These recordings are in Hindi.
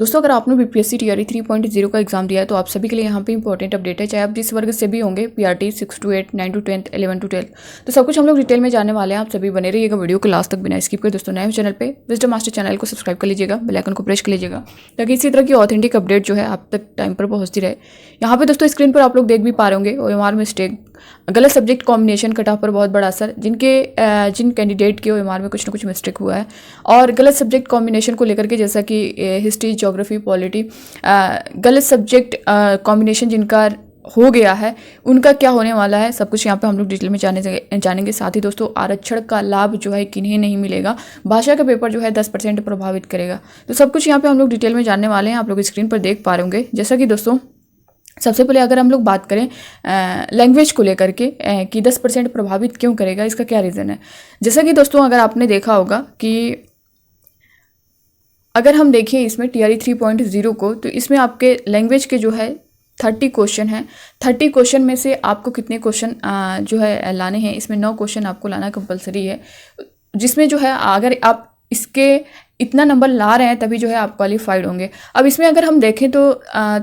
दोस्तों अगर आपने बीपीएससी टीआरई 3.0 का एग्जाम दिया है तो आप सभी के लिए यहाँ पे इंपॉर्टेंट अपडेट है, चाहे आप जिस वर्ग से भी होंगे, पीआरटी 6 to 8, 9 to 10, 11 to 12, तो सब कुछ हम लोग डिटेल में जानने वाले हैं। आप सभी बने रहिएगा वीडियो को लास्ट तक बिना स्किप कर। दोस्तों नए चैनल पे विजडम मास्टर चैनल को सब्सक्राइब कर लीजिएगा, बेल आइकन को प्रेस कर लीजिएगा ताकि इसी तरह की ऑथेंटिक अपडेट जो है आप तक टाइम पर पहुँचती रहे। यहाँ पे दोस्तों स्क्रीन पर आप लोग देख भी पा रहे होंगे ओएमआर मिस्टेक, गलत सब्जेक्ट कॉम्बिनेशन कट ऑफ पर बहुत बड़ा असर, जिन कैंडिडेट के ओएमआर में कुछ ना कुछ मिस्टेक हुआ है और गलत सब्जेक्ट कॉम्बिनेशन को लेकर के, जैसा कि हिस्ट्री, ज्योग्राफी, पॉलिटी, गलत सब्जेक्ट कॉम्बिनेशन जिनका हो गया है उनका क्या होने वाला है, सब कुछ यहाँ पे हम लोग डिटेल में जानेंगे। साथ ही दोस्तों आरक्षण का लाभ जो है किन्हें नहीं मिलेगा, भाषा का पेपर जो है 10% प्रभावित करेगा, तो सब कुछ यहाँ पे हम लोग डिटेल में जानने वाले हैं। आप लोग स्क्रीन पर देख पा रहे होंगे। जैसा कि दोस्तों सबसे पहले अगर हम लोग बात करें लैंग्वेज को लेकर के कि 10% प्रभावित क्यों करेगा, इसका क्या रीज़न है। जैसा कि दोस्तों अगर आपने देखा होगा कि अगर हम देखें इसमें टीआरई 3.0 को, तो इसमें आपके लैंग्वेज के जो है 30 क्वेश्चन हैं। 30 क्वेश्चन में से आपको कितने क्वेश्चन जो है लाने हैं, इसमें 9 क्वेश्चन आपको लाना कंपलसरी है, जिसमें जो है अगर आप इसके इतना नंबर ला रहे हैं तभी जो है आप क्वालिफाइड होंगे। अब इसमें अगर हम देखें तो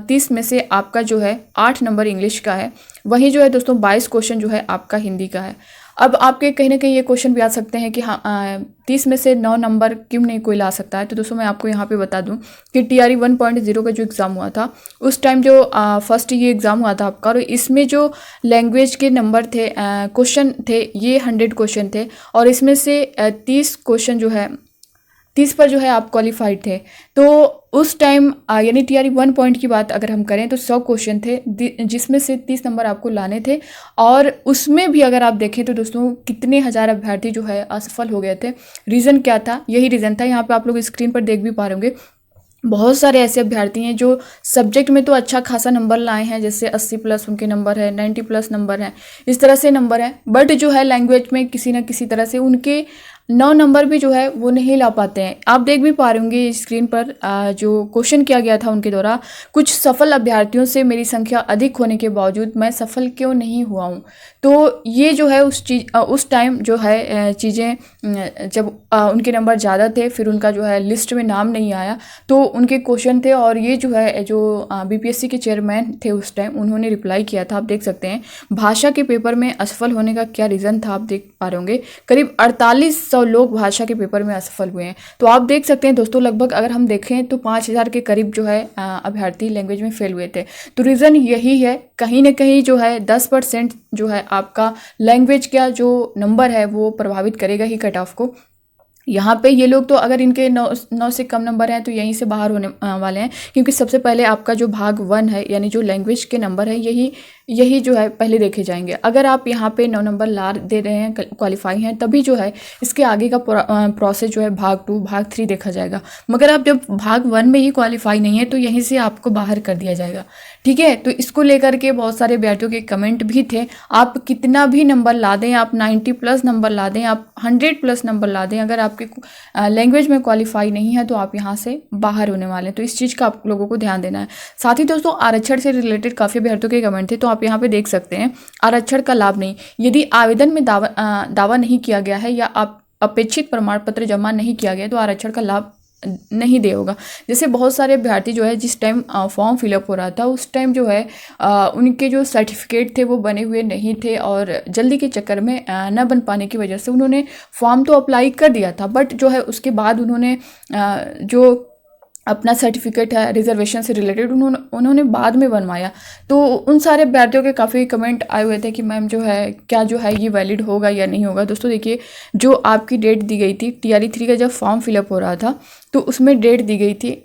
30 में से आपका जो है 8 नंबर इंग्लिश का है, वहीं जो है दोस्तों 22 क्वेश्चन जो है आपका हिंदी का है। अब आपके कहीं ना कहीं ये क्वेश्चन भी आ सकते हैं कि हाँ 30 में से 9 नंबर क्यों नहीं कोई ला सकता है। तो दोस्तों मैं आपको यहाँ पे बता दूं कि टीआरई 1.0 का जो एग्ज़ाम हुआ था उस टाइम जो फर्स्ट ये एग्ज़ाम हुआ था आपका, और इसमें जो लैंग्वेज के नंबर थे, क्वेश्चन थे, ये 100 क्वेश्चन थे और इसमें से 30 क्वेश्चन जो है 30 पर जो है आप क्वालिफाइड थे। तो उस टाइम यानी टीआरई 1 पॉइंट की बात अगर हम करें तो 100 क्वेश्चन थे जिसमें से 30 नंबर आपको लाने थे, और उसमें भी अगर आप देखें तो दोस्तों कितने हज़ार अभ्यर्थी जो है असफल हो गए थे। रीज़न क्या था, यही रीज़न था। यहाँ पे आप लोग स्क्रीन पर देख भी पा रहे होंगे, बहुत सारे ऐसे अभ्यर्थी हैं जो सब्जेक्ट में तो अच्छा खासा नंबर लाए हैं, जैसे 80+ उनके नंबर है, 90+ नंबर है, इस तरह से नंबर है, बट जो है लैंग्वेज में किसी न किसी तरह से उनके 9 नंबर भी जो है वो नहीं ला पाते हैं। आप देख भी पा रहे होंगे स्क्रीन पर जो क्वेश्चन किया गया था उनके द्वारा, कुछ सफल अभ्यर्थियों से मेरी संख्या अधिक होने के बावजूद मैं सफल क्यों नहीं हुआ हूँ। तो ये जो है उस टाइम जो है चीज़ें, जब उनके नंबर ज़्यादा थे, फिर उनका जो है लिस्ट में नाम नहीं आया, तो उनके क्वेश्चन थे, और ये जो है जो बीपीएससी के चेयरमैन थे उस टाइम, उन्होंने रिप्लाई किया था। आप देख सकते हैं भाषा के पेपर में असफल होने का क्या रीज़न था, आप देख पा रहे होंगे करीब 4800 लोग भाषा के पेपर में असफल हुए हैं। तो आप देख सकते हैं दोस्तों लगभग अगर हम देखें तो 5000 के करीब जो है अभ्यर्थी लैंग्वेज में फेल हुए थे। तो रीज़न यही है, कहीं ना कहीं जो है 10% जो है आपका लैंग्वेज का जो नंबर है वो प्रभावित करेगा ही कट ऑफ को। यहाँ पे ये लोग तो अगर इनके 9 से कम नंबर हैं तो यहीं से बाहर होने वाले हैं, क्योंकि सबसे पहले आपका जो भाग 1 है यानी जो लैंग्वेज के नंबर है यही जो है पहले देखे जाएंगे। अगर आप यहाँ पे 9 नंबर ला दे रहे हैं, क्वालिफाई हैं, तभी जो है इसके आगे का प्रोसेस जो है भाग 2, भाग 3 देखा जाएगा। मगर आप जब भाग 1 में ही क्वालिफाई नहीं है तो यहीं से आपको बाहर कर दिया जाएगा, ठीक है। तो इसको लेकर के बहुत सारे अभ्यर्थियों के कमेंट भी थे, आप कितना भी नंबर ला दें, आप 90+ नंबर ला दें, आप 100+ नंबर ला दें, अगर आपके लैंग्वेज में क्वालिफाई नहीं है तो आप यहाँ से बाहर होने वाले हैं। तो इस चीज़ का आप लोगों को ध्यान देना है। साथ ही दोस्तों आरक्षण से रिलेटेड काफ़ी अभ्यर्थियों के कमेंट थे, तो आप यहाँ पे देख सकते हैं आरक्षण का लाभ नहीं, यदि आवेदन में दावा नहीं किया गया है या आप अपेक्षित प्रमाण पत्र जमा नहीं किया गया तो आरक्षण का लाभ नहीं दे होगा। जैसे बहुत सारे अभ्यर्थी जो है जिस टाइम फॉर्म फिलअप हो रहा था उस टाइम जो है उनके जो सर्टिफिकेट थे वो बने हुए नहीं थे, और जल्दी के चक्कर में न बन पाने की वजह से उन्होंने फॉर्म तो अप्लाई कर दिया था, बट जो है उसके बाद उन्होंने जो अपना सर्टिफिकेट है रिजर्वेशन से रिलेटेड उन्होंने बाद में बनवाया। तो उन सारे अभ्यर्थियों के काफ़ी कमेंट आए हुए थे कि मैम जो है क्या जो है ये वैलिड होगा या नहीं होगा। दोस्तों देखिए, जो आपकी डेट दी गई थी टीआरई 3 का जब फॉर्म फिलअप हो रहा था तो उसमें डेट दी गई थी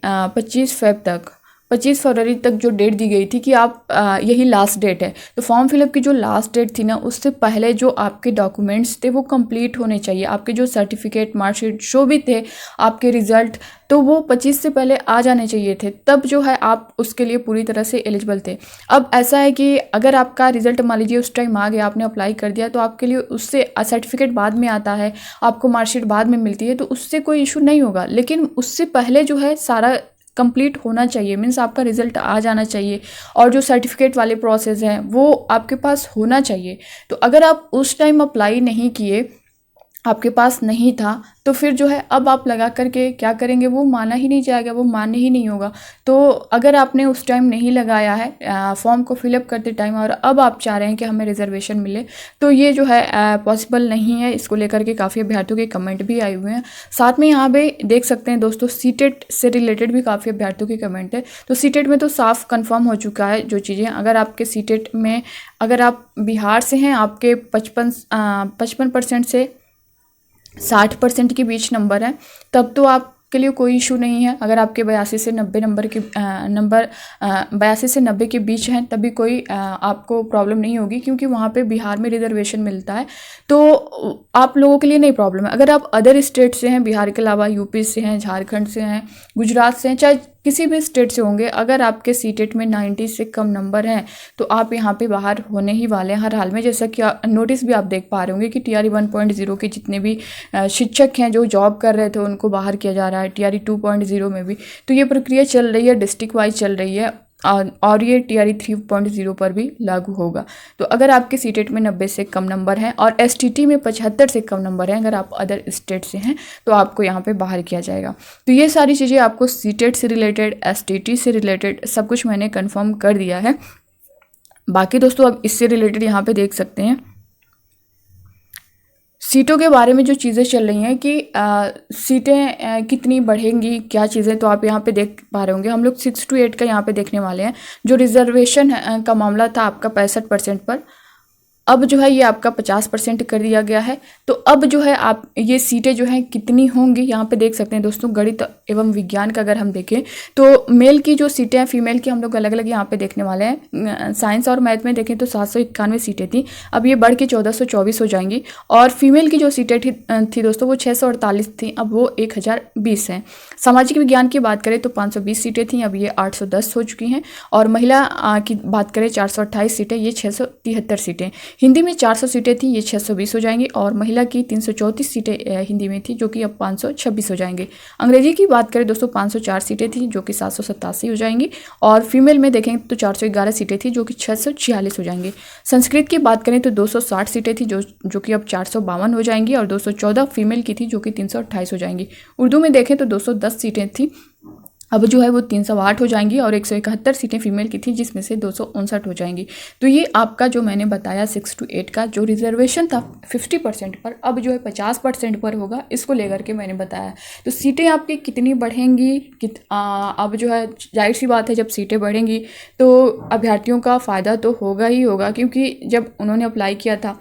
25 फरवरी तक जो डेट दी गई थी कि आप यही लास्ट डेट है। तो फॉर्म फिलअप की जो लास्ट डेट थी ना, उससे पहले जो आपके डॉक्यूमेंट्स थे वो कंप्लीट होने चाहिए, आपके जो सर्टिफिकेट, मार्कशीट जो भी थे, आपके रिजल्ट, तो वो 25 से पहले आ जाने चाहिए थे, तब जो है आप उसके लिए पूरी तरह से एलिजिबल थे। अब ऐसा है कि अगर आपका रिजल्ट मान लीजिए उस टाइम आ गया, आपने अप्लाई कर दिया, तो आपके लिए उससे सर्टिफिकेट बाद में आता है, आपको मार्कशीट बाद में मिलती है, तो उससे कोई इशू नहीं होगा। लेकिन उससे पहले जो है सारा कंप्लीट होना चाहिए, मीन्स आपका रिजल्ट आ जाना चाहिए और जो सर्टिफिकेट वाले प्रोसेस हैं वो आपके पास होना चाहिए। तो अगर आप उस टाइम अप्लाई नहीं किए आपके पास नहीं था, तो फिर जो है अब आप लगा करके क्या करेंगे, वो माना ही नहीं जाएगा, वो मान्य ही नहीं होगा। तो अगर आपने उस टाइम नहीं लगाया है फॉर्म को फिलअप करते टाइम, और अब आप चाह रहे हैं कि हमें रिजर्वेशन मिले, तो ये जो है पॉसिबल नहीं है। इसको लेकर के काफ़ी अभ्यर्थियों के कमेंट भी आए हुए हैं। साथ में यहाँ पे देख सकते हैं दोस्तों, सीटेट से रिलेटेड भी काफ़ी अभ्यर्थियों के कमेंट है। तो सीटेट में तो साफ कन्फर्म हो चुका है जो चीज़ें, अगर आपके सीटेट में, अगर आप बिहार से हैं, आपके 55% से 60% के बीच नंबर है, तब तो आपके लिए कोई इशू नहीं है। अगर आपके 82 से 90 नंबर के 82 से 90 के बीच हैं, तभी कोई आपको प्रॉब्लम नहीं होगी, क्योंकि वहाँ पे बिहार में रिजर्वेशन मिलता है, तो आप लोगों के लिए नहीं प्रॉब्लम है। अगर आप अदर स्टेट से हैं, बिहार के अलावा यूपी से हैं, झारखंड से हैं, गुजरात से हैं, चाहे किसी भी स्टेट से होंगे, अगर आपके सीटेट में 90 से कम नंबर हैं, तो आप यहाँ पे बाहर होने ही वाले हैं हर हाल में। जैसा कि नोटिस भी आप देख पा रहे होंगे कि TRE 1.0 के जितने भी शिक्षक हैं जो जॉब कर रहे थे, उनको बाहर किया जा रहा है। TRE 2.0 में भी तो ये प्रक्रिया चल रही है, डिस्ट्रिक्ट वाइज चल रही है, और ये TRE 3.0 पर भी लागू होगा। तो अगर आपके सीटेट में 90 से कम नंबर हैं और STT में 75 से कम नंबर हैं, अगर आप अदर स्टेट से हैं, तो आपको यहाँ पे बाहर किया जाएगा। तो ये सारी चीज़ें आपको सीटेट से रिलेटेड, STT से रिलेटेड सब कुछ मैंने कन्फर्म कर दिया है। बाकी दोस्तों अब इससे रिलेटेड यहाँ पे देख सकते हैं सीटों के बारे में जो चीज़ें चल रही हैं कि सीटें कितनी बढ़ेंगी, क्या चीज़ें, तो आप यहाँ पे देख पा रहे होंगे। हम लोग 6 to 8 का यहाँ पे देखने वाले हैं। जो रिजर्वेशन का मामला था आपका 65% पर, अब जो है ये आपका 50% कर दिया गया है। तो अब जो है आप ये सीटें जो हैं कितनी होंगी, यहाँ पे देख सकते हैं दोस्तों। गणित एवं विज्ञान का अगर हम देखें, तो मेल की जो सीटें हैं, फीमेल की हम लोग अलग अलग यहाँ पे देखने वाले हैं। साइंस और मैथ में देखें तो 791 सीटें थी, अब ये बढ़ के 1424 हो जाएंगी। और फीमेल की जो सीटें थी दोस्तों, वो 648 थी, अब वो 1020 हैं। सामाजिक विज्ञान की बात करें तो 520 सीटें थी, अब ये 810 हो चुकी हैं। और महिला की बात करें 428 सीटें, ये 673 सीटें। हिंदी में 400 सीटें थी, ये 620 हो जाएंगी। और महिला की 334 सीटें हिंदी में थी, जो कि अब 526 हो जाएंगे। अंग्रेजी की बात करें दोस्तों 504 सीटें थी, जो कि 787 हो जाएंगी। और फीमेल में देखें तो 411 सीटें थी, जो कि 646 हो जाएंगी। संस्कृत की बात करें तो 260 सीटें थी, जो कि अब 452 हो जाएंगी। और 214 फीमेल की थी, जो कि 328 हो जाएंगी। उर्दू में देखें तो 210 सीटें थी, अब जो है वो 308 हो जाएंगी। और 171 सीटें फीमेल की थी, जिसमें से 259 हो जाएंगी। तो ये आपका जो मैंने बताया 6 to 8 का जो रिजर्वेशन था 50% पर, अब जो है 50% पर होगा, इसको लेकर के मैंने बताया। तो सीटें आपकी कितनी बढ़ेंगी, अब जो है जाहिर सी बात है, जब सीटें बढ़ेंगी तो अभ्यर्थियों का फ़ायदा तो होगा ही होगा, क्योंकि जब उन्होंने अप्लाई किया था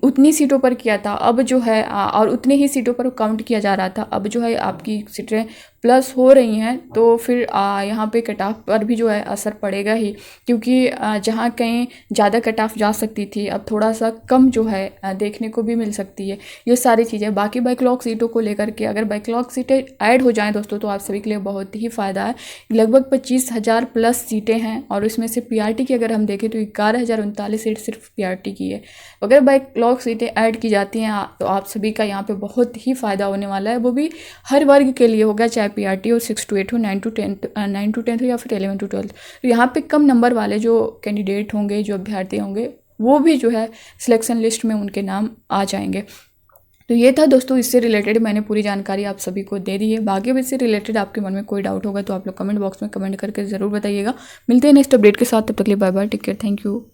उतनी सीटों पर किया था, अब जो है और उतने ही सीटों पर काउंट किया जा रहा था। अब जो है आपकी सीटें प्लस हो रही हैं, तो फिर यहाँ पे कट ऑफ पर भी जो है असर पड़ेगा ही, क्योंकि जहाँ कहीं ज़्यादा कट ऑफ जा सकती थी, अब थोड़ा सा कम जो है देखने को भी मिल सकती है। ये सारी चीज़ें, बाकी बैकलॉग सीटों को लेकर के, अगर बैकलॉग सीटें ऐड हो जाएँ दोस्तों, तो आप सभी के लिए बहुत ही फ़ायदा है। लगभग 25,000 प्लस सीटें हैं, और इसमें से PRT की अगर हम देखें तो 11,039 सीट सिर्फ PRT की है। अगर बैकलॉग सीटें ऐड की जाती हैं तो आप सभी का यहाँ पे बहुत ही फ़ायदा होने वाला है, वो भी हर वर्ग के लिए होगा, चाहे PRT हो, 6 to 8 हो, 9 to 10 हो, या फिर 11 to 12। तो यहाँ पे कम नंबर वाले जो कैंडिडेट होंगे, जो अभ्यर्थी होंगे, वो भी जो है सिलेक्शन लिस्ट में उनके नाम आ जाएंगे। तो ये था दोस्तों, इससे रिलेटेड मैंने पूरी जानकारी आप सभी को दे दी है। बाकी भी इससे रिलेटेड आपके मन में कोई डाउट होगा तो आप लोग कमेंट बॉक्स में कमेंट करके ज़रूर बताइएगा। मिलते हैं नेक्स्ट अपडेट के साथ, तब तक के लिए bye bye, take care, thank you.